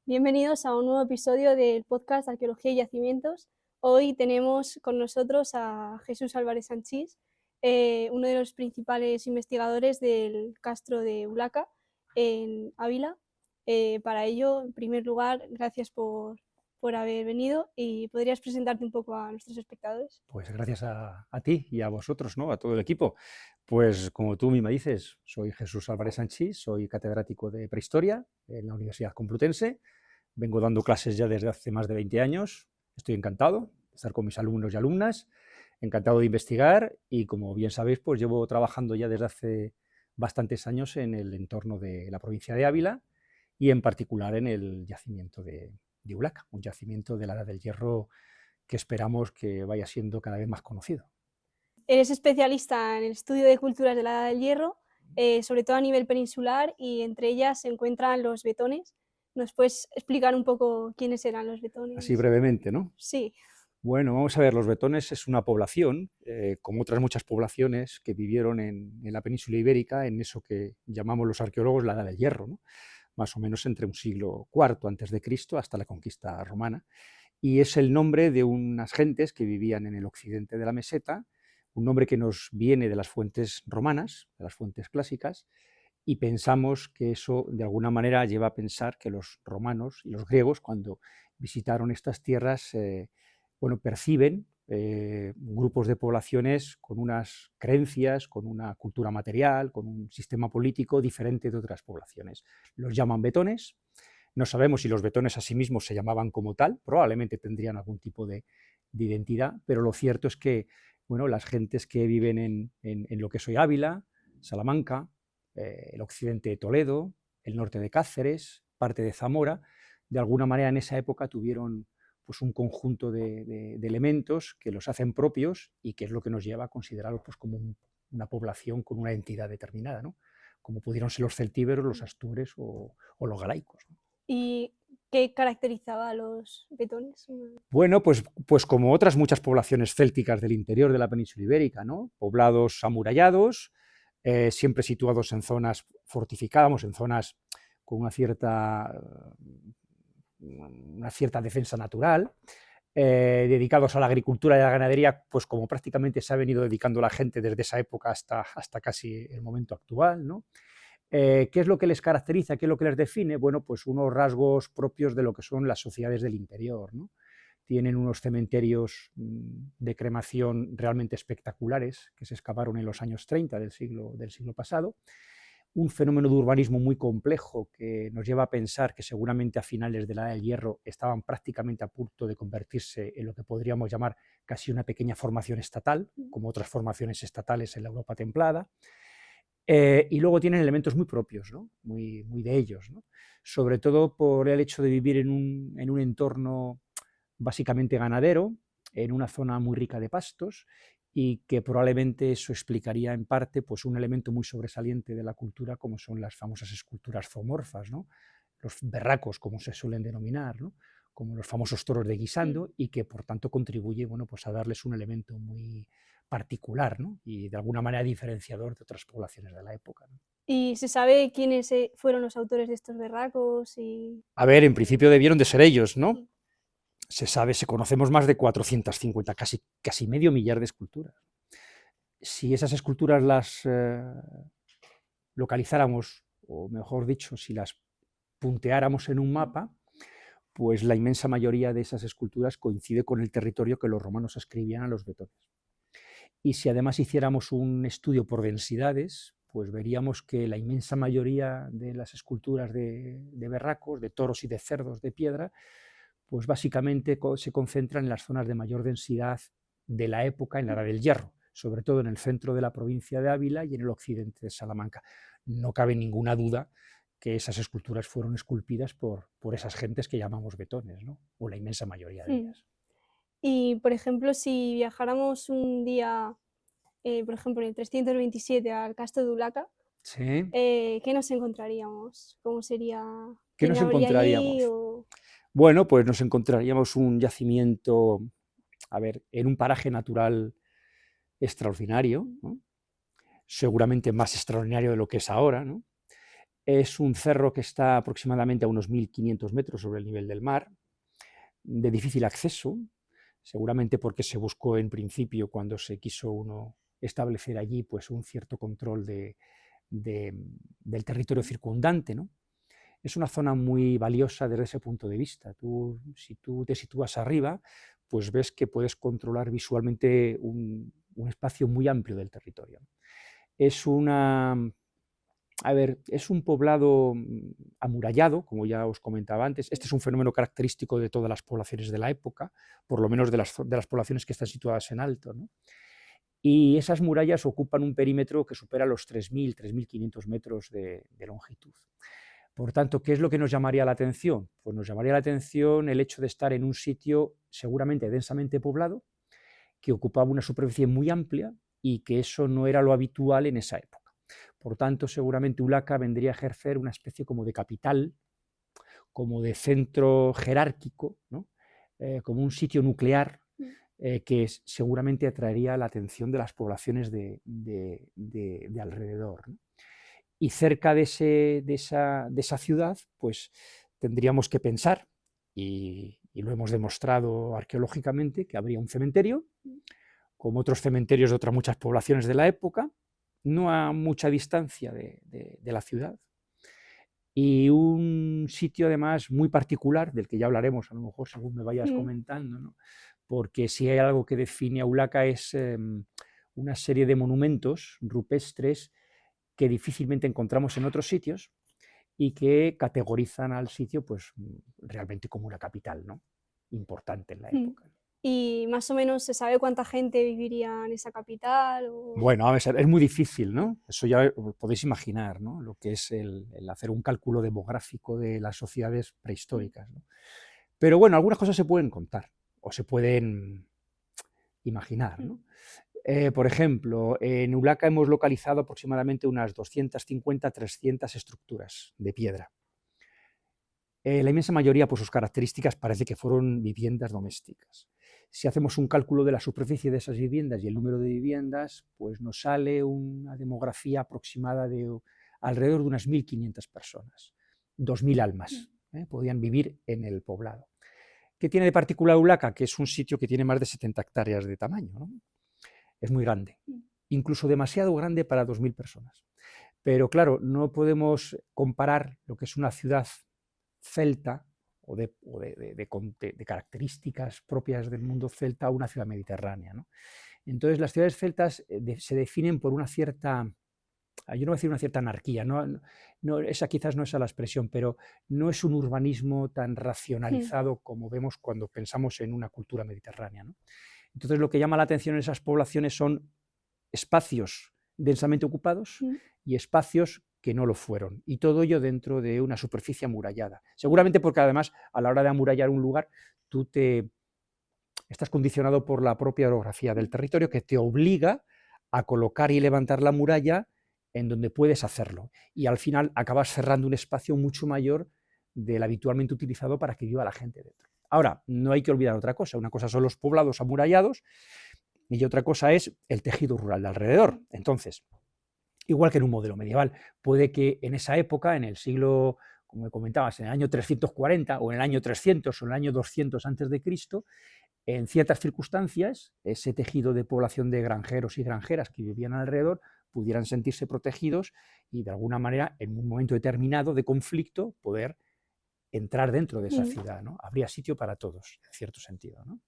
Bienvenidos a un nuevo episodio del podcast Arqueología y Yacimientos. Hoy tenemos con nosotros a Jesús Álvarez Sanchís, uno de los principales investigadores del Castro de Ulaca en Ávila. Para ello, en primer lugar, gracias por haber venido y podrías presentarte un poco a nuestros espectadores. Pues gracias a ti y a vosotros, ¿no? A todo el equipo. Pues como tú misma dices, soy Jesús Álvarez Sanchís, soy catedrático de Prehistoria en la Universidad Complutense. Vengo dando clases ya desde hace más de 20 años. Estoy encantado de estar con mis alumnos y alumnas, encantado de investigar y, como bien sabéis, pues llevo trabajando ya desde hace bastantes años en el entorno de la provincia de Ávila y en particular en el yacimiento de Ulaca, un yacimiento de la Edad del Hierro que esperamos que vaya siendo cada vez más conocido. Eres especialista en el estudio de culturas de la Edad del Hierro, sobre todo a nivel peninsular, y entre ellas se encuentran los betones. ¿Nos puedes explicar un poco quiénes eran los Así betones? brevemente, ¿no? Sí. Bueno, vamos a ver, los betones es una población, como otras muchas poblaciones que vivieron en la península ibérica, en eso que llamamos los arqueólogos la Edad del Hierro, ¿no? Más o menos entre un siglo IV antes de Cristo hasta la conquista romana. Y es el nombre de unas gentes que vivían en el occidente de la meseta, un nombre que nos viene de las fuentes romanas, de las fuentes clásicas, y pensamos que eso de alguna manera lleva a pensar que los romanos y los griegos, cuando visitaron estas tierras, perciben grupos de poblaciones con unas creencias, con una cultura material, con un sistema político diferente de otras poblaciones. Los llaman betones. No sabemos si los betones a sí mismos se llamaban como tal, probablemente tendrían algún tipo de identidad, pero lo cierto es que las gentes que viven en lo que es hoy Ávila, Salamanca, el occidente de Toledo, el norte de Cáceres, parte de Zamora, de alguna manera en esa época tuvieron pues, un conjunto de elementos que los hacen propios y que es lo que nos lleva a considerarlos pues, como una población con una entidad determinada, ¿no? Como pudieron ser los celtíberos, los astures o los galaicos, ¿no? ¿Y qué caracterizaba a los betones? Bueno, pues como otras muchas poblaciones célticas del interior de la península ibérica, ¿no? Poblados amurallados, siempre situados en zonas fortificadas, en zonas con una cierta defensa natural, dedicados a la agricultura y a la ganadería, pues como prácticamente se ha venido dedicando la gente desde esa época hasta casi el momento actual, ¿no? ¿Qué es lo que les caracteriza? ¿Qué es lo que les define? Bueno, pues unos rasgos propios de lo que son las sociedades del interior, ¿no? Tienen unos cementerios de cremación realmente espectaculares que se excavaron en los años 30 del siglo pasado, un fenómeno de urbanismo muy complejo que nos lleva a pensar que seguramente a finales de la Edad del Hierro estaban prácticamente a punto de convertirse en lo que podríamos llamar casi una pequeña formación estatal, como otras formaciones estatales en la Europa templada. Y luego tienen elementos muy propios, ¿no? Muy de ellos, ¿no? Sobre todo por el hecho de vivir en un entorno básicamente ganadero, en una zona muy rica de pastos, y que probablemente eso explicaría en parte pues, un elemento muy sobresaliente de la cultura, como son las famosas esculturas zoomorfas, ¿no? Los berracos, como se suelen denominar, ¿no? Como los famosos toros de guisando, y que por tanto contribuye pues, a darles un elemento muy particular, ¿no? Y de alguna manera diferenciador de otras poblaciones de la época, ¿no? ¿Y se sabe quiénes fueron los autores de estos berracos? A ver, en principio debieron de ser ellos, ¿no? Se conocemos más de 450, casi medio millar de esculturas. Si esas esculturas las localizáramos, o mejor dicho, si las punteáramos en un mapa, pues la inmensa mayoría de esas esculturas coincide con el territorio que los romanos ascribían a los betones. Y si además hiciéramos un estudio por densidades, pues veríamos que la inmensa mayoría de las esculturas de berracos, de toros y de cerdos de piedra, pues básicamente se concentran en las zonas de mayor densidad de la época, en la Edad del Hierro, sobre todo en el centro de la provincia de Ávila y en el occidente de Salamanca. No cabe ninguna duda que esas esculturas fueron esculpidas por esas gentes que llamamos betones, ¿no? O la inmensa mayoría de ellas. Y, por ejemplo, si viajáramos un día, por ejemplo, en el 327 al Castro de Ulaca, ¿Sí? ¿qué nos encontraríamos? ¿Cómo sería? ¿Qué ¿Quién nos habría allí? encontraríamos? Bueno, pues nos encontraríamos un yacimiento, a ver, en un paraje natural extraordinario, ¿no? Seguramente más extraordinario de lo que es ahora, ¿no? Es un cerro que está aproximadamente a unos 1500 metros sobre el nivel del mar, de difícil acceso, seguramente porque se buscó en principio, cuando se quiso uno establecer allí, pues un cierto control del territorio circundante, ¿no? Es una zona muy valiosa desde ese punto de vista. Si tú te sitúas arriba, pues ves que puedes controlar visualmente un espacio muy amplio del territorio. Es es un poblado amurallado, como ya os comentaba antes. Este es un fenómeno característico de todas las poblaciones de la época, por lo menos de las poblaciones que están situadas en alto, ¿no? Y esas murallas ocupan un perímetro que supera los 3.000, 3.500 metros de longitud. Por tanto, ¿qué es lo que nos llamaría la atención? Pues nos llamaría la atención el hecho de estar en un sitio seguramente densamente poblado, que ocupaba una superficie muy amplia y que eso no era lo habitual en esa época. Por tanto, seguramente Ulaca vendría a ejercer una especie como de capital, como de centro jerárquico, ¿no? Como un sitio nuclear que seguramente atraería la atención de las poblaciones de alrededor, ¿no? Y cerca de esa ciudad, pues tendríamos que pensar, y lo hemos demostrado arqueológicamente, que habría un cementerio, como otros cementerios de otras muchas poblaciones de la época, no a mucha distancia de la ciudad, y un sitio además muy particular, del que ya hablaremos a lo mejor según me vayas comentando, ¿no? Porque si hay algo que define a Ulaca es una serie de monumentos rupestres que difícilmente encontramos en otros sitios y que categorizan al sitio pues realmente como una capital, ¿no? Importante en la época. ¿Y más o menos se sabe cuánta gente viviría en esa capital? Bueno, a ver, es muy difícil, ¿no? Eso ya podéis imaginar, ¿no? Lo que es el hacer un cálculo demográfico de las sociedades prehistóricas, ¿no? Pero bueno, algunas cosas se pueden contar o se pueden imaginar, ¿no? Por ejemplo, en Ulaca hemos localizado aproximadamente unas 250, 300 estructuras de piedra. La inmensa mayoría, por sus características, parece que fueron viviendas domésticas. Si hacemos un cálculo de la superficie de esas viviendas y el número de viviendas, pues nos sale una demografía aproximada de alrededor de unas 1.500 personas, 2.000 almas, podían vivir en el poblado. ¿Qué tiene de particular Ulaca? Que es un sitio que tiene más de 70 hectáreas de tamaño, ¿no? Es muy grande, incluso demasiado grande para 2.000 personas. Pero claro, no podemos comparar lo que es una ciudad celta o de características propias del mundo celta a una ciudad mediterránea, ¿no? Entonces las ciudades celtas se definen por una cierta, yo no voy a decir una cierta anarquía, esa quizás no es la expresión, pero no es un urbanismo tan racionalizado como vemos cuando pensamos en una cultura mediterránea, ¿no? Entonces lo que llama la atención en esas poblaciones son espacios densamente ocupados y espacios que no lo fueron, y todo ello dentro de una superficie amurallada. Seguramente porque además a la hora de amurallar un lugar tú estás condicionado por la propia orografía del territorio, que te obliga a colocar y levantar la muralla en donde puedes hacerlo, y al final acabas cerrando un espacio mucho mayor del habitualmente utilizado para que viva la gente dentro. Ahora, no hay que olvidar otra cosa. Una cosa son los poblados amurallados y otra cosa es el tejido rural de alrededor. Entonces, igual que en un modelo medieval, puede que en esa época, en el siglo, como me comentabas, en el año 340 o en el año 300 o en el año 200 a.C., en ciertas circunstancias, ese tejido de población de granjeros y granjeras que vivían alrededor pudieran sentirse protegidos y de alguna manera, en un momento determinado de conflicto, poder entrar dentro de esa ciudad, ¿no? Habría sitio para todos, en cierto sentido, ¿no?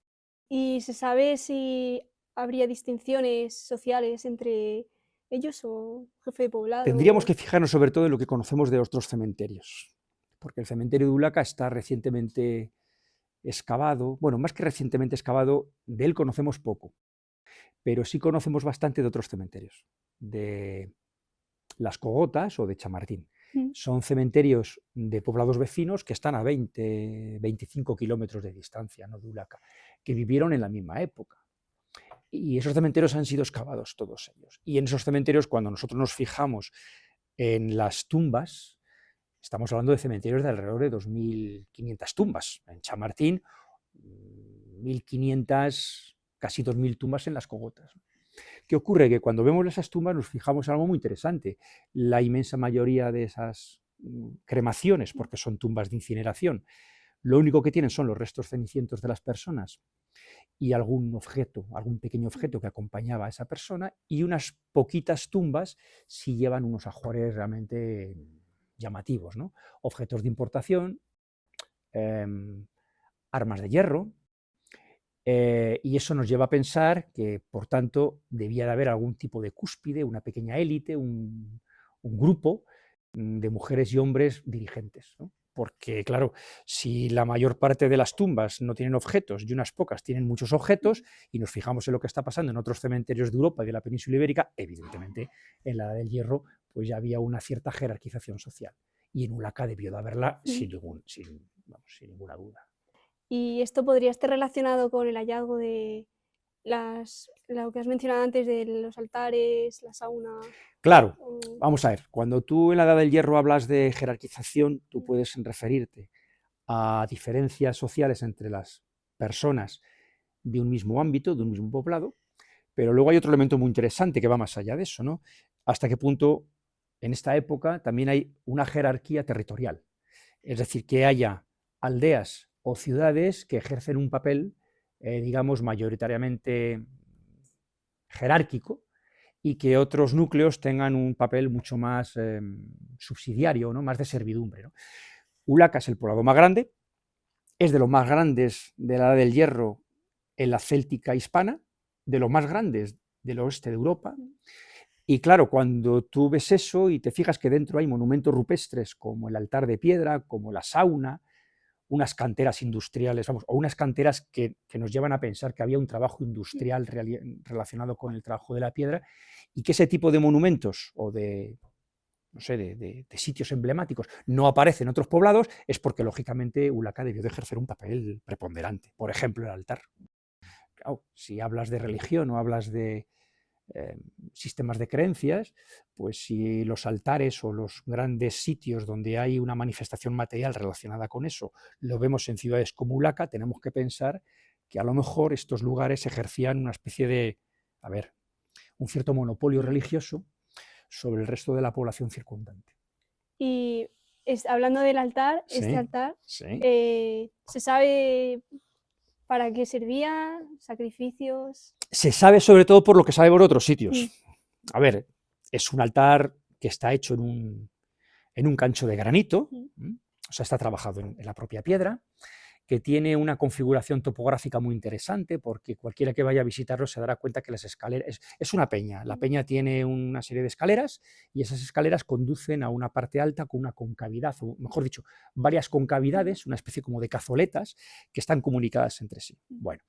¿Y se sabe si habría distinciones sociales entre ellos o jefe de poblado? Tendríamos que fijarnos sobre todo en lo que conocemos de otros cementerios, porque el cementerio de Ulaca está recientemente excavado, bueno, más que recientemente excavado, de él conocemos poco, pero sí conocemos bastante de otros cementerios, de Las Cogotas o de Chamartín. Son cementerios de poblados vecinos que están a 20, 25 kilómetros de distancia, ¿no?, de Ulaca, que vivieron en la misma época. Y esos cementerios han sido excavados todos ellos. Y en esos cementerios, cuando nosotros nos fijamos en las tumbas, estamos hablando de cementerios de alrededor de 2.500 tumbas. En Chamartín, 1.500, casi 2.000 tumbas en Las Cogotas. ¿Qué ocurre? Que cuando vemos esas tumbas nos fijamos en algo muy interesante. La inmensa mayoría de esas cremaciones, porque son tumbas de incineración. Lo único que tienen son los restos cenicientos de las personas y algún objeto, algún pequeño objeto que acompañaba a esa persona, y unas poquitas tumbas sí llevan unos ajuares realmente llamativos, ¿no? Objetos de importación, armas de hierro, y eso nos lleva a pensar que, por tanto, debía de haber algún tipo de cúspide, una pequeña élite, un grupo de mujeres y hombres dirigentes, ¿no? Porque, claro, si la mayor parte de las tumbas no tienen objetos y unas pocas tienen muchos objetos, y nos fijamos en lo que está pasando en otros cementerios de Europa y de la península ibérica, evidentemente en la Edad del Hierro pues ya había una cierta jerarquización social. Y en Ulaca debió de haberla sin ninguna duda. ¿Y esto podría estar relacionado con el hallazgo de lo que has mencionado antes de los altares, la sauna? Claro, vamos a ver, cuando tú en la Edad del Hierro hablas de jerarquización, tú puedes referirte a diferencias sociales entre las personas de un mismo ámbito, de un mismo poblado, pero luego hay otro elemento muy interesante que va más allá de eso, ¿no? Hasta qué punto en esta época también hay una jerarquía territorial, es decir, que haya aldeas o ciudades que ejercen un papel, digamos, mayoritariamente jerárquico, y que otros núcleos tengan un papel mucho más subsidiario, ¿no? Más de servidumbre, ¿no? Ulaca es el poblado más grande, es de los más grandes de la Edad del Hierro en la Céltica hispana, de los más grandes del oeste de Europa, y claro, cuando tú ves eso y te fijas que dentro hay monumentos rupestres como el altar de piedra, como la sauna, unas canteras industriales, vamos, o unas canteras que nos llevan a pensar que había un trabajo industrial relacionado con el trabajo de la piedra, y que ese tipo de monumentos o de, no sé, de sitios emblemáticos no aparecen en otros poblados, es porque lógicamente Ulaca debió de ejercer un papel preponderante. Por ejemplo, el altar. Claro, si hablas de religión o hablas de sistemas de creencias, pues si los altares o los grandes sitios donde hay una manifestación material relacionada con eso lo vemos en ciudades como Ulaca, tenemos que pensar que a lo mejor estos lugares ejercían una especie de, a ver, un cierto monopolio religioso sobre el resto de la población circundante. Y hablando del altar, Sí, este altar, sí. ¿se sabe para qué servía? ¿Sacrificios? Se sabe sobre todo por lo que sabe por otros sitios. A ver, es un altar que está hecho en un cancho de granito, o sea, está trabajado en la propia piedra, que tiene una configuración topográfica muy interesante, porque cualquiera que vaya a visitarlo se dará cuenta que las escaleras, es una peña, la peña tiene una serie de escaleras, y esas escaleras conducen a una parte alta con una concavidad, o mejor dicho, varias concavidades, una especie como de cazoletas, que están comunicadas entre sí. Bueno,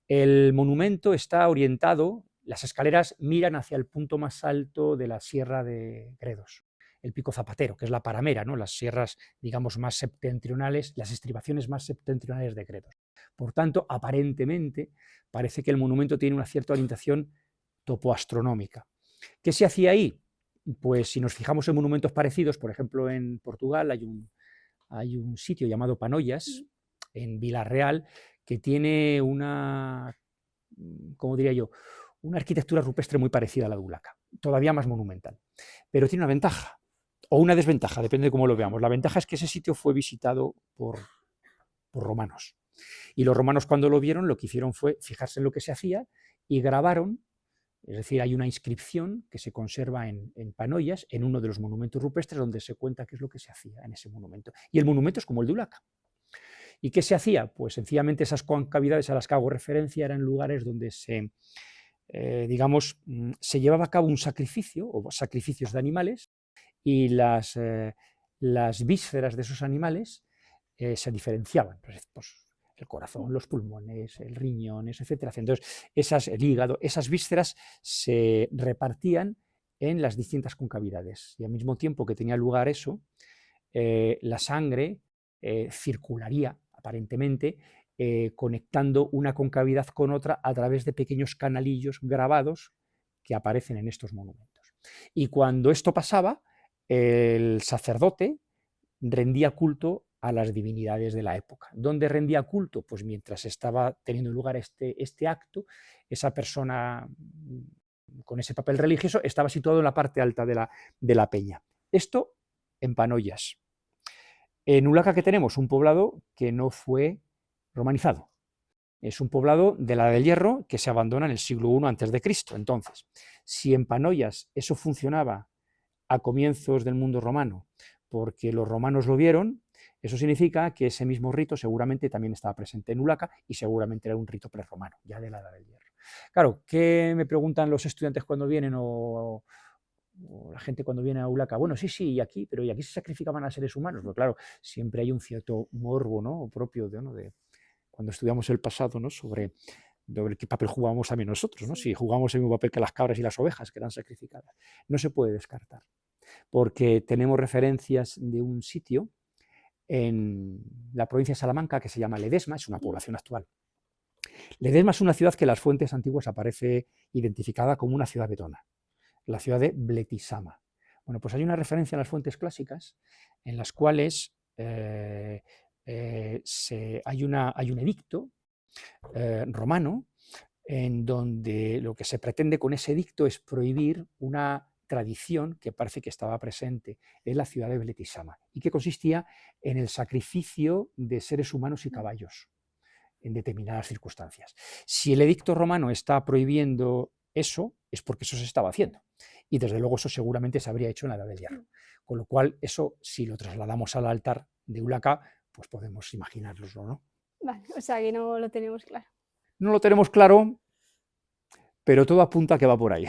el monumento está orientado, las escaleras miran hacia el punto más alto de la Sierra de Gredos, el Pico Zapatero, que es la paramera, ¿no? Las sierras, digamos, más septentrionales, las estribaciones más septentrionales de Gredos. Por tanto, aparentemente, parece que el monumento tiene una cierta orientación topoastronómica. ¿Qué se hacía ahí? Pues si nos fijamos en monumentos parecidos, por ejemplo, en Portugal hay un sitio llamado Panoias, en Vilarreal, que tiene una, ¿cómo diría yo?, una arquitectura rupestre muy parecida a la de Ulaca, todavía más monumental. Pero tiene una ventaja, o una desventaja, depende de cómo lo veamos. La ventaja es que ese sitio fue visitado por romanos. Y los romanos, cuando lo vieron, lo que hicieron fue fijarse en lo que se hacía y grabaron, es decir, hay una inscripción que se conserva en Panoias, en uno de los monumentos rupestres, donde se cuenta qué es lo que se hacía en ese monumento. Y el monumento es como el de Ulaca. ¿Y qué se hacía? Pues sencillamente esas concavidades a las que hago referencia eran lugares donde digamos, se llevaba a cabo un sacrificio o sacrificios de animales, y las vísceras de esos animales se diferenciaban, pues, el corazón, los pulmones, el riñones, etcétera. Entonces, el hígado, esas vísceras se repartían en las distintas concavidades, y al mismo tiempo que tenía lugar eso, la sangre circularía aparentemente, conectando una concavidad con otra a través de pequeños canalillos grabados que aparecen en estos monumentos. Y cuando esto pasaba, el sacerdote rendía culto a las divinidades de la época. ¿Dónde rendía culto? Pues mientras estaba teniendo lugar este acto, esa persona con ese papel religioso estaba situado en la parte alta de la peña. Esto en Panoyas. En Ulaca, ¿qué tenemos? Un poblado que no fue romanizado. Es un poblado de la del Hierro que se abandona en el siglo I a.C. Entonces, si en Panoyas eso funcionaba a comienzos del mundo romano porque los romanos lo vieron, eso significa que ese mismo rito seguramente también estaba presente en Ulaca y seguramente era un rito prerromano, ya de la Edad del Hierro. Claro, ¿qué me preguntan los estudiantes cuando vienen o la gente cuando viene a Ulaca? Bueno, sí, y aquí, pero ¿y aquí se sacrificaban a seres humanos? Pues claro, siempre hay un cierto morbo, ¿no?, propio de cuando estudiamos el pasado, ¿no?, sobre qué papel jugábamos también nosotros, ¿no? Si jugamos el mismo papel que las cabras y las ovejas que eran sacrificadas. No se puede descartar, porque tenemos referencias de un sitio en la provincia de Salamanca que se llama Ledesma, es una población actual. Ledesma es una ciudad que en las fuentes antiguas aparece identificada como una ciudad betona, la ciudad de Bletisama. Bueno, pues hay una referencia en las fuentes clásicas en las cuales hay un edicto romano en donde lo que se pretende con ese edicto es prohibir una tradición que parece que estaba presente en la ciudad de Bletisama y que consistía en el sacrificio de seres humanos y caballos en determinadas circunstancias. Si el edicto romano está prohibiendo eso, es porque eso se estaba haciendo. Y desde luego eso seguramente se habría hecho en la Edad del Hierro. Con lo cual, eso, si lo trasladamos al altar de Ulaca, pues podemos imaginárnoslo, ¿no? Vale, o sea que no lo tenemos claro. No lo tenemos claro, pero todo apunta a que va por ahí.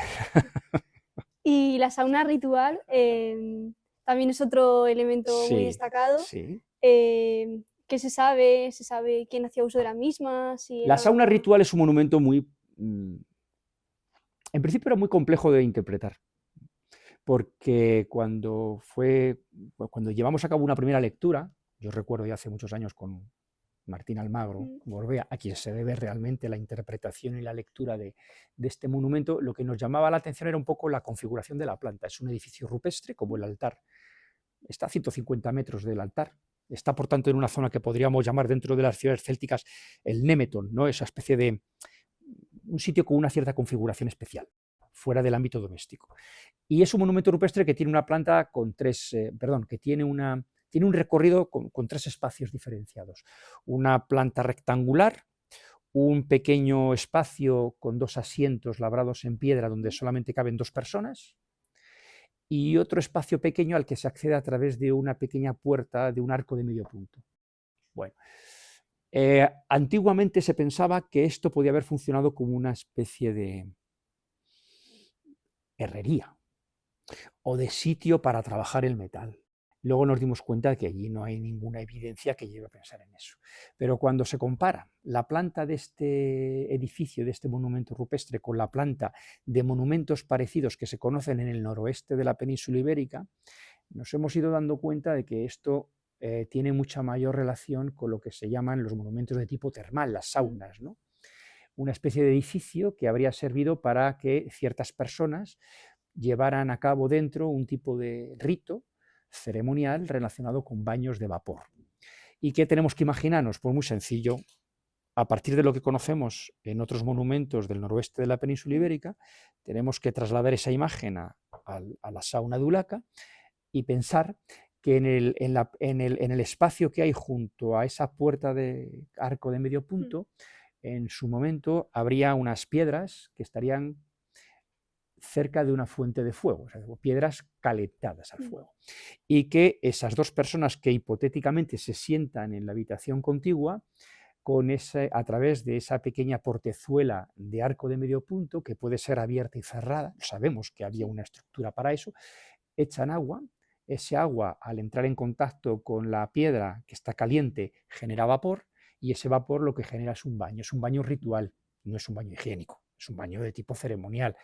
Y la sauna ritual también es otro elemento muy destacado. Sí. ¿Qué se sabe? ¿Se sabe quién hacía uso de la misma? La sauna ritual es un monumento muy... en principio era muy complejo de interpretar, porque cuando llevamos a cabo una primera lectura, yo recuerdo ya hace muchos años con Martín Almagro Gorbea, a quien se debe realmente la interpretación y la lectura de este monumento, lo que nos llamaba la atención era un poco la configuración de la planta. Es un edificio rupestre, como el altar. Está a 150 metros del altar. Está, por tanto, en una zona que podríamos llamar dentro de las ciudades célticas el Németon, ¿no?, esa especie de un sitio con una cierta configuración especial, fuera del ámbito doméstico. Y es un monumento rupestre que tiene una planta con tiene un recorrido con tres espacios diferenciados. Una planta rectangular, un pequeño espacio con dos asientos labrados en piedra donde solamente caben dos personas y otro espacio pequeño al que se accede a través de una pequeña puerta de un arco de medio punto. Bueno, antiguamente se pensaba que esto podía haber funcionado como una especie de herrería o de sitio para trabajar el metal. Luego nos dimos cuenta de que allí no hay ninguna evidencia que lleve a pensar en eso. Pero cuando se compara la planta de este edificio, de este monumento rupestre, con la planta de monumentos parecidos que se conocen en el noroeste de la península ibérica, nos hemos ido dando cuenta de que esto tiene mucha mayor relación con lo que se llaman los monumentos de tipo termal, las saunas, ¿no? Una especie de edificio que habría servido para que ciertas personas llevaran a cabo dentro un tipo de rito ceremonial relacionado con baños de vapor. ¿Y qué tenemos que imaginarnos? Pues muy sencillo. A partir de lo que conocemos en otros monumentos del noroeste de la península ibérica, tenemos que trasladar esa imagen a la sauna de Ulaca y pensar que en el espacio que hay junto a esa puerta de arco de medio punto, en su momento habría unas piedras que estarían cerca de una fuente de fuego, o sea, piedras calentadas al fuego, y que esas dos personas que hipotéticamente se sientan en la habitación contigua, a través de esa pequeña portezuela de arco de medio punto, que puede ser abierta y cerrada, sabemos que había una estructura para eso, echan agua, ese agua al entrar en contacto con la piedra que está caliente genera vapor, y ese vapor lo que genera es un baño ritual, no es un baño higiénico, es un baño de tipo ceremonial.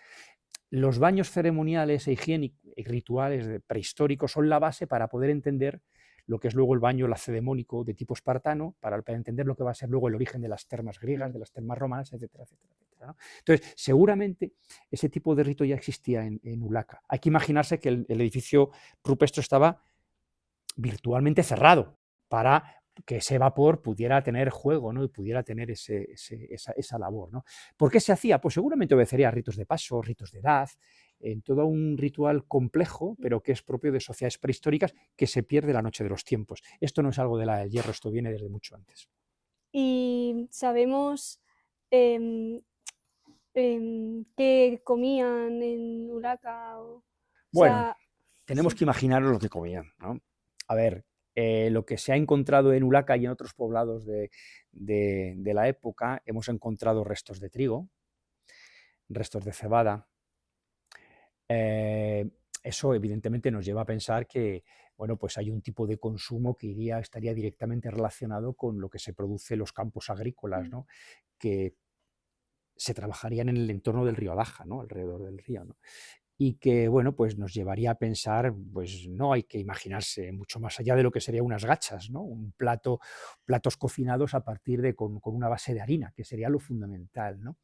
Los baños ceremoniales e higiénicos y rituales prehistóricos son la base para poder entender lo que es luego el baño lacedemónico de tipo espartano, para entender lo que va a ser luego el origen de las termas griegas, de las termas romanas, etcétera, etcétera, etcétera, ¿no? Entonces, seguramente ese tipo de rito ya existía en Ulaca. Hay que imaginarse que el edificio rupestre estaba virtualmente cerrado para que ese vapor pudiera tener juego, ¿no?, y pudiera tener esa labor, ¿no? ¿Por qué se hacía? Pues seguramente obedecería a ritos de paso, ritos de edad, en todo un ritual complejo, pero que es propio de sociedades prehistóricas, que se pierde la noche de los tiempos. Esto no es algo de la del hierro, esto viene desde mucho antes. Y sabemos em, qué comían en Uraca. O Bueno, sea, tenemos sí. que imaginaros lo que comían, ¿no? A ver, lo que se ha encontrado en Ulaca y en otros poblados de la época, hemos encontrado restos de trigo, restos de cebada. Eh, Eso evidentemente nos lleva a pensar que, bueno, pues hay un tipo de consumo que estaría directamente relacionado con lo que se produce en los campos agrícolas, Mm. ¿no? Que se trabajarían en el entorno del río Adaja, ¿no? Alrededor del río, ¿no? Y que, bueno, pues nos llevaría a pensar, pues no hay que imaginarse mucho más allá de lo que serían unas gachas, ¿no? Platos cocinados a partir con una base de harina, que sería lo fundamental, ¿no?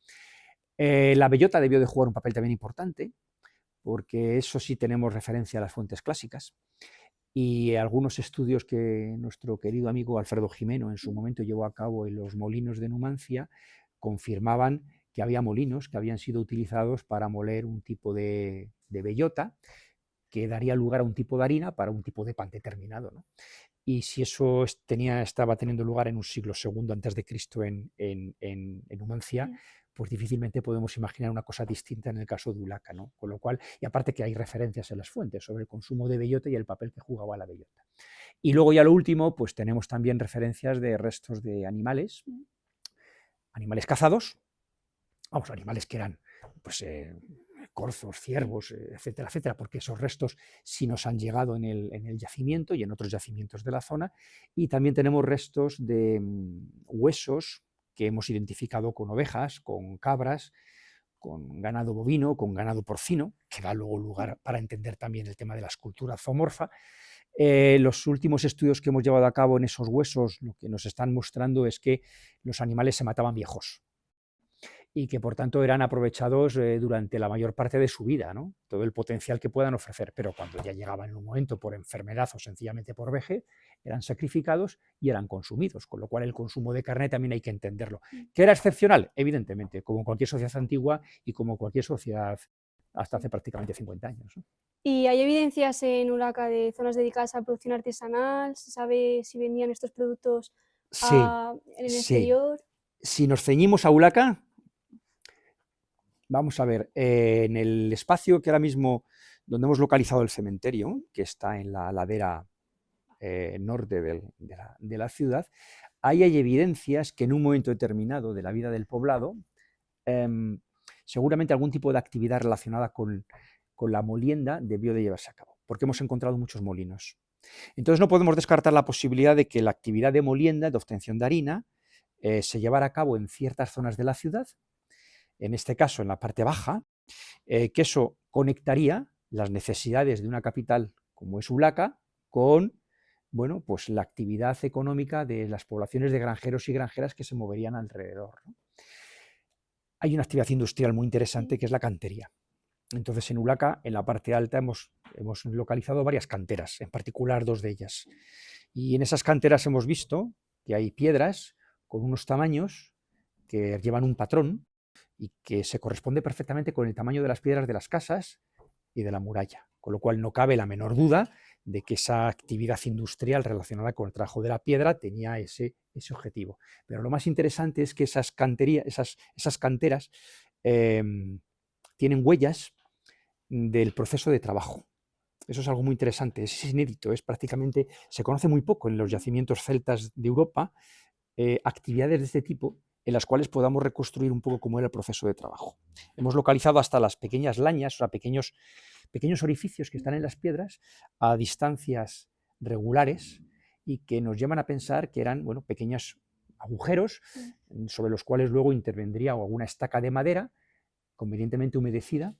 La bellota debió de jugar un papel también importante, porque eso sí tenemos referencia a las fuentes clásicas, y algunos estudios que nuestro querido amigo Alfredo Jimeno en su momento llevó a cabo en los molinos de Numancia confirmaban que había molinos que habían sido utilizados para moler un tipo de bellota que daría lugar a un tipo de harina para un tipo de pan determinado, ¿no? Y si eso estaba teniendo lugar en un siglo segundo antes de Cristo en Numancia, Mm. pues difícilmente podemos imaginar una cosa distinta en el caso de Ulaca, ¿no? Con lo cual, y aparte que hay referencias en las fuentes sobre el consumo de bellota y el papel que jugaba la bellota. Y luego ya lo último, pues tenemos también referencias de restos de animales cazados, vamos, animales que eran pues, corzos, ciervos, etcétera, etcétera, porque esos restos sí nos han llegado en el yacimiento y en otros yacimientos de la zona, y también tenemos restos de huesos que hemos identificado con ovejas, con cabras, con ganado bovino, con ganado porcino, que da luego lugar para entender también el tema de la escultura zoomorfa. Los últimos estudios que hemos llevado a cabo en esos huesos lo que nos están mostrando es que los animales se mataban viejos y que por tanto eran aprovechados durante la mayor parte de su vida, ¿no? Todo el potencial que puedan ofrecer, pero cuando ya llegaban en un momento por enfermedad o sencillamente por vejez, eran sacrificados y eran consumidos, con lo cual el consumo de carne también hay que entenderlo. ¿Que era excepcional? Evidentemente, como cualquier sociedad antigua y como cualquier sociedad hasta hace prácticamente 50 años, ¿no? ¿Y hay evidencias en Uraca de zonas dedicadas a producción artesanal? ¿Se sabe si vendían estos productos Sí, en el sí. exterior? Si nos ceñimos a Ulaca, vamos a ver, en el espacio que ahora mismo, donde hemos localizado el cementerio, que está en la ladera norte de la ciudad, ahí hay evidencias que en un momento determinado de la vida del poblado, em, seguramente algún tipo de actividad relacionada con la molienda debió de llevarse a cabo, porque hemos encontrado muchos molinos. Entonces no podemos descartar la posibilidad de que la actividad de molienda, de obtención de harina, se llevara a cabo en ciertas zonas de la ciudad, en este caso en la parte baja, que eso conectaría las necesidades de una capital como es Ulaca con, bueno, pues la actividad económica de las poblaciones de granjeros y granjeras que se moverían alrededor, ¿no? Hay una actividad industrial muy interesante que es la cantería. Entonces en Ulaca, en la parte alta, hemos localizado varias canteras, en particular dos de ellas. Y en esas canteras hemos visto que hay piedras con unos tamaños que llevan un patrón y que se corresponde perfectamente con el tamaño de las piedras de las casas y de la muralla, con lo cual no cabe la menor duda de que esa actividad industrial relacionada con el trabajo de la piedra tenía ese objetivo. Pero lo más interesante es que esas canteras eh, tienen huellas del proceso de trabajo. Eso es algo muy interesante, es inédito, se conoce muy poco en los yacimientos celtas de Europa, actividades de este tipo en las cuales podamos reconstruir un poco cómo era el proceso de trabajo. Hemos localizado hasta las pequeñas lañas, o sea, pequeños orificios que están en las piedras a distancias regulares y que nos llevan a pensar que eran, bueno, pequeños agujeros sobre los cuales luego intervendría alguna estaca de madera convenientemente humedecida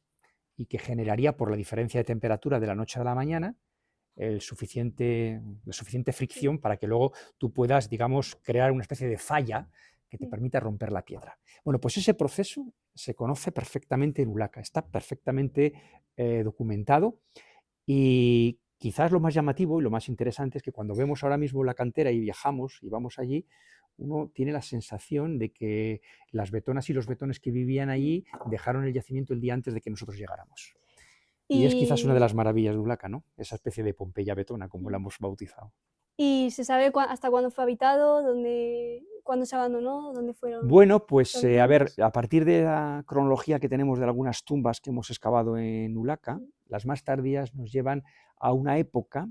y que generaría, por la diferencia de temperatura de la noche a la mañana, la suficiente fricción para que luego tú puedas, digamos, crear una especie de falla que te permita romper la piedra. Bueno, pues ese proceso se conoce perfectamente en Ulaca, está perfectamente documentado, y quizás lo más llamativo y lo más interesante es que cuando vemos ahora mismo la cantera y viajamos y vamos allí, uno tiene la sensación de que las betonas y los betones que vivían allí dejaron el yacimiento el día antes de que nosotros llegáramos. Y es quizás una de Y, las maravillas de Ulaca, ¿no? Esa especie de Pompeya betona, como la hemos bautizado. y se sabe hasta cuándo fue habitado, cuándo se abandonó, dónde fueron Bueno, pues las a ver, viviendas. a partir de la cronología que tenemos de algunas tumbas que hemos excavado en Ulaca, las más tardías nos llevan a una época,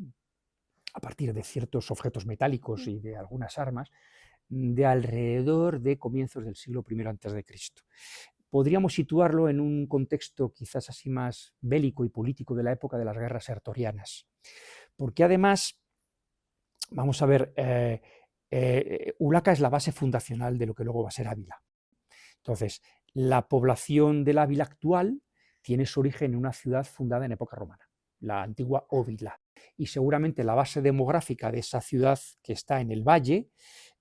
a partir de ciertos objetos metálicos y de algunas armas, de alrededor de comienzos del siglo I antes de Cristo. Podríamos situarlo en un contexto quizás así más bélico y político de la época de las guerras sertorianas, porque además, vamos a ver, Ulaca es la base fundacional de lo que luego va a ser Ávila. Entonces, la población del Ávila actual tiene su origen en una ciudad fundada en época romana, la antigua Óvila, y seguramente la base demográfica de esa ciudad que está en el valle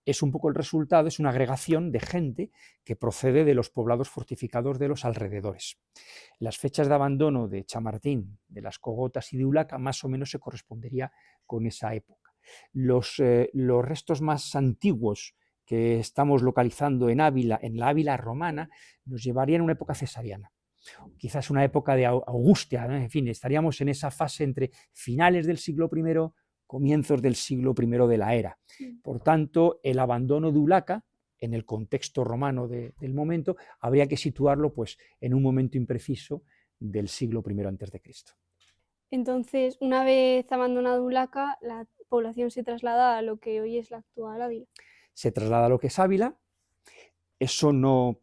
es un poco el resultado, es una agregación de gente que procede de los poblados fortificados de los alrededores. Las fechas de abandono de Chamartín, de las Cogotas y de Ulaca más o menos se correspondería con esa época. Los restos más antiguos que estamos localizando en Ávila, en la Ávila romana, nos llevarían a una época cesariana, quizás una época de Augustia, ¿no? En fin, estaríamos en esa fase entre finales del siglo I, comienzos del siglo I de la era. Por tanto, el abandono de Ulaca, en el contexto romano del momento, habría que situarlo pues, en un momento impreciso del siglo I antes de Cristo. Entonces, una vez abandonado Ulaca, la población se traslada a lo que hoy es la actual Ávila. Se traslada a lo que es Ávila. Eso no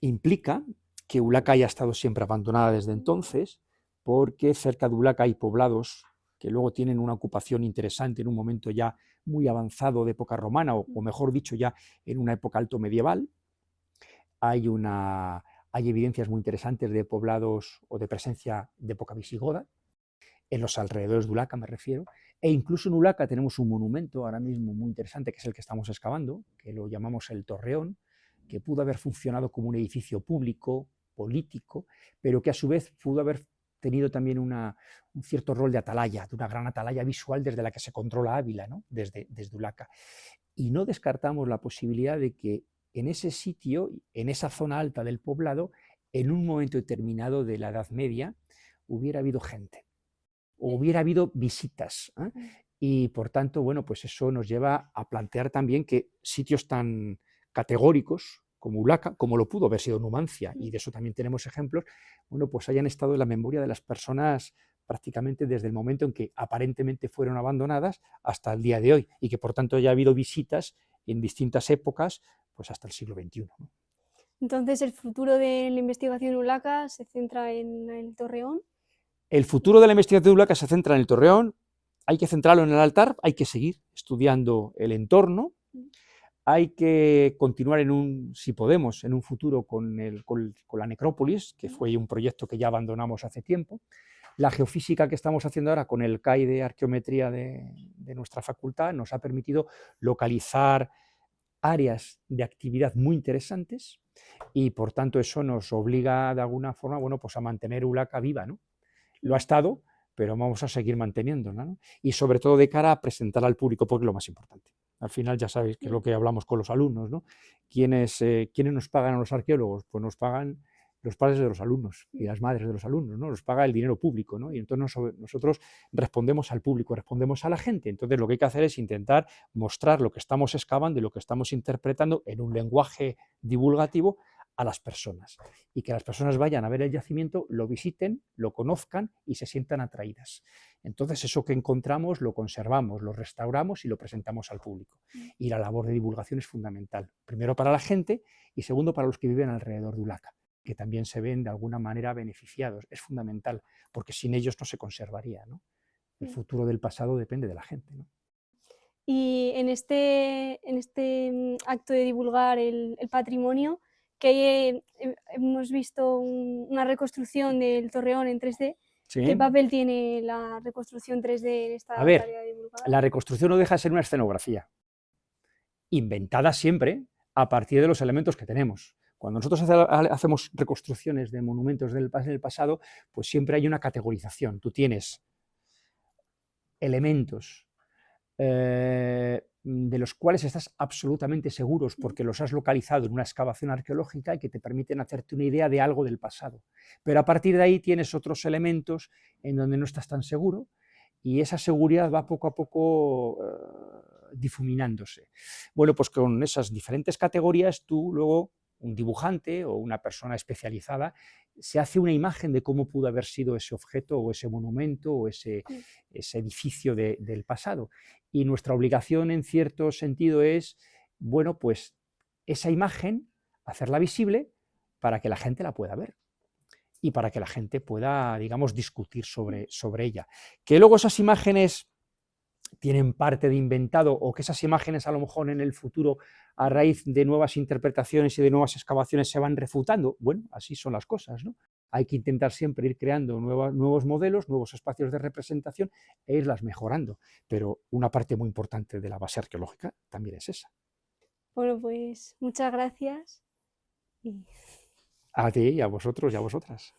implica que Ulaca haya estado siempre abandonada desde entonces, porque cerca de Ulaca hay poblados que luego tienen una ocupación interesante en un momento ya muy avanzado de época romana, o mejor dicho, ya en una época alto medieval. Hay evidencias muy interesantes de poblados o de presencia de época visigoda, en los alrededores de Ulaca me refiero, e incluso en Ulaca tenemos un monumento ahora mismo muy interesante, que es el que estamos excavando, que lo llamamos el Torreón, que pudo haber funcionado como un edificio público, político, pero que a su vez pudo haber tenido también un cierto rol de atalaya, de una gran atalaya visual desde la que se controla Ávila, ¿no? desde Ulaca. Y no descartamos la posibilidad de que en ese sitio, en esa zona alta del poblado, en un momento determinado de la Edad Media, hubiera habido gente, o hubiera habido visitas, ¿eh? Y por tanto, bueno, pues eso nos lleva a plantear también que sitios tan categóricos como Ulaca, como lo pudo haber sido Numancia, y de eso también tenemos ejemplos, bueno, pues hayan estado en la memoria de las personas prácticamente desde el momento en que aparentemente fueron abandonadas hasta el día de hoy, y que por tanto haya habido visitas en distintas épocas, pues hasta el siglo XXI, ¿no? Entonces, el futuro de la investigación Ulaca se centra en el Torreón. El futuro de la investigación de Ulaca se centra en el Torreón, hay que centrarlo en el altar, hay que seguir estudiando el entorno, hay que continuar si podemos, en un futuro con la necrópolis, que fue un proyecto que ya abandonamos hace tiempo. La geofísica que estamos haciendo ahora con el CAI de arqueometría de nuestra facultad nos ha permitido localizar áreas de actividad muy interesantes y por tanto eso nos obliga de alguna forma, bueno, pues a mantener Ulaca viva, ¿no? Lo ha estado, pero vamos a seguir manteniéndola, ¿no? Y sobre todo de cara a presentar al público, porque es lo más importante. Al final ya sabéis que es lo que hablamos con los alumnos, ¿no? ¿Quiénes nos pagan a los arqueólogos? Pues nos pagan los padres de los alumnos y las madres de los alumnos, ¿no? Nos paga el dinero público, ¿no? Y entonces nosotros respondemos al público, respondemos a la gente. Entonces lo que hay que hacer es intentar mostrar lo que estamos excavando y lo que estamos interpretando en un lenguaje divulgativo a las personas, y que las personas vayan a ver el yacimiento, lo visiten, lo conozcan y se sientan atraídas. Entonces eso que encontramos lo conservamos, lo restauramos y lo presentamos al público. Y la labor de divulgación es fundamental, primero para la gente y segundo para los que viven alrededor de Ulaca, que también se ven de alguna manera beneficiados. Es fundamental, porque sin ellos no se conservaría, ¿no? El futuro del pasado depende de la gente, ¿no? Y en este acto de divulgar el patrimonio, que hemos visto una reconstrucción del Torreón en 3D, ¿Sí? ¿qué papel tiene la reconstrucción 3D en esta tarea de divulgar? La reconstrucción no deja de ser una escenografía, inventada siempre a partir de los elementos que tenemos. Cuando nosotros hacemos reconstrucciones de monumentos del pasado, pues siempre hay una categorización. Tú tienes elementos de los cuales estás absolutamente seguros porque los has localizado en una excavación arqueológica y que te permiten hacerte una idea de algo del pasado. Pero a partir de ahí tienes otros elementos en donde no estás tan seguro y esa seguridad va poco a poco difuminándose. Bueno, pues con esas diferentes categorías tú luego, un dibujante o una persona especializada, se hace una imagen de cómo pudo haber sido ese objeto o ese monumento o ese edificio del pasado. Y nuestra obligación, en cierto sentido, es, bueno, pues esa imagen, hacerla visible para que la gente la pueda ver y para que la gente pueda, digamos, discutir sobre ella. Que luego esas imágenes tienen parte de inventado o que esas imágenes a lo mejor en el futuro a raíz de nuevas interpretaciones y de nuevas excavaciones se van refutando, bueno, así son las cosas, ¿no? Hay que intentar siempre ir creando nuevos modelos, nuevos espacios de representación e irlas mejorando, pero una parte muy importante de la base arqueológica también es esa. Bueno, pues muchas gracias. A ti y a vosotros y a vosotras.